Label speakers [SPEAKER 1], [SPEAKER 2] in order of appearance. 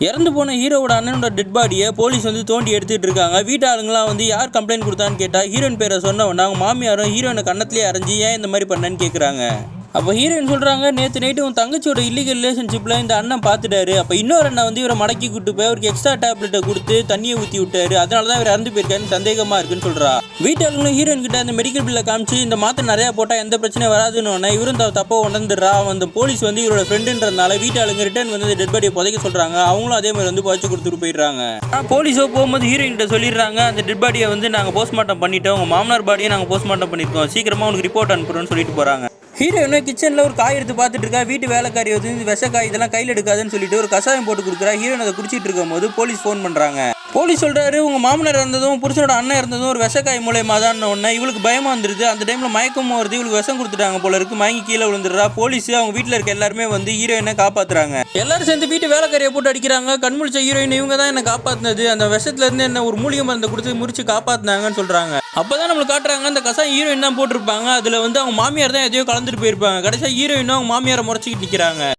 [SPEAKER 1] இறந்து போன ஹீரோவோட அண்ணனோட டெட் பாடியை போலீஸ் வந்து தோண்டி எடுத்துட்டு இருக்காங்க. வீட்டு ஆளுங்களாம் வந்து யார் கம்ப்ளைண்ட் கொடுத்தான்னு கேட்டா ஹீரோயின் பேரை சொன்ன உடனே அவங்க மாமியாரும் ஹீரோயினை கண்ணத்திலேயே அரைஞ்சி ஏன் இந்த மாதிரி பண்ணேன்னு கேட்குறாங்க. அப்போ ஹீரோயின் சொல்கிறாங்க, நேற்று நைட்டு உன் தங்கச்சியோட இல்லீகல் ரிலேஷன்ஷிப்பில் இந்த அண்ணன் பார்த்துட்டாரு. அப்போ இன்னொரு அண்ணன் வந்து இவரை மடக்கி கூட்டு போய் அவருக்கு எக்ஸ்ட்ரா டேப்லெட்டை கொடுத்து தண்ணியை ஊற்றி விட்டாரு. அதனால தான் இவர் இறந்து போயிருக்காருன்னு சந்தேகமாக இருக்குன்னு சொல்கிறா. வீட்டாளுங்களும் ஹீரோயின் கிட்ட அந்த மெடிக்கல் பில்லை காமிச்சு இந்த மாத்திரை நிறையா போட்டால் எந்த பிரச்சனையும் வராதுன்னு இவரும் தப்போ உணர்ந்துடுறா. அந்த போலீஸ் வந்து இவரோட ஃப்ரெண்டுன்றதுனால வீட்டாளுங்க ரிட்டர்ன் வந்து டெட் பாடியை புதைக்க சொல்கிறாங்க. அவங்களும் அதே மாதிரி வந்து புதைச்சு கொடுத்துட்டு போயிடுறாங்க. போலீஸோ போகும்போது ஹீரோயின் கிட்ட சொல்லிடுறாங்க, அந்த டெட் பாடியை வந்து நாங்கள் போஸ்ட்மார்ட்டம் பண்ணிட்டோம், உங்கள் மாமனார் பாடியை நாங்கள் போஸ்ட்மார்ட்டம் பண்ணியிருக்கோம், சீக்கிரமாக உங்களுக்கு ரிப்போர்ட் அனுப்புறோம்னு சொல்லிட்டு போகிறாங்க. ஹீரோயினும் கிச்சனில் ஒரு காய் எடுத்து பார்த்துட்டு இருக்கா. வீட்டு வேலைக்காரி வந்து இந்த விஷக்காய் இதெல்லாம் கையில் எடுக்காதுன்னு சொல்லிட்டு ஒரு கஷாயம் போட்டு கொடுக்குறா. ஹீரோயின் அதை குடிச்சிட்டு இருக்கும் போது போலீஸ் ஃபோன் பண்ணுறாங்க. போலீஸ் சொல்கிறாரு, உங்கள் மாமனார் இருந்ததும் புருஷனோட அண்ணன் இருந்ததும் ஒரு விஷக்காய் மூலயமா தான் ஒன்று. இவளுக்கு பயமாக வந்துருது. அந்த டைமில் மயக்கமும் வருது. இவளுக்கு விஷம் கொடுத்துட்டாங்க போல இருக்கு. மயங்கி கீழே விழுந்துடுறா. போலீஸ் அவங்க வீட்டில் இருக்க எல்லாருமே வந்து ஹீரோயினை காப்பாற்றுறாங்க. எல்லாரும் சேர்ந்து வீட்டு வேலைக்காரியை போட்டு அடிக்கிறாங்க. கண்முழிச்ச ஹீரோயின் இவங்க தான் என்னை காப்பாற்றினது, அந்த விஷத்துலேருந்து என்ன ஒரு மூலிகை மருந்தை கொடுத்து முறிச்சு காப்பாற்றினாங்கன்னு சொல்கிறாங்க. அப்போ தான் நம்மளுக்கு காட்டுறாங்க, அந்த கசாயம் ஹீரோயின் தான் போட்டிருப்பாங்க. அதில் வந்து அவங்க மாமியார் தான் எதையோ கலந்துட்டு போயிருப்பாங்க. கடைசியாக ஹீரோயினும் அவங்க மாமியாரை முறைச்சிக்கிட்டு நிற்கிறாங்க.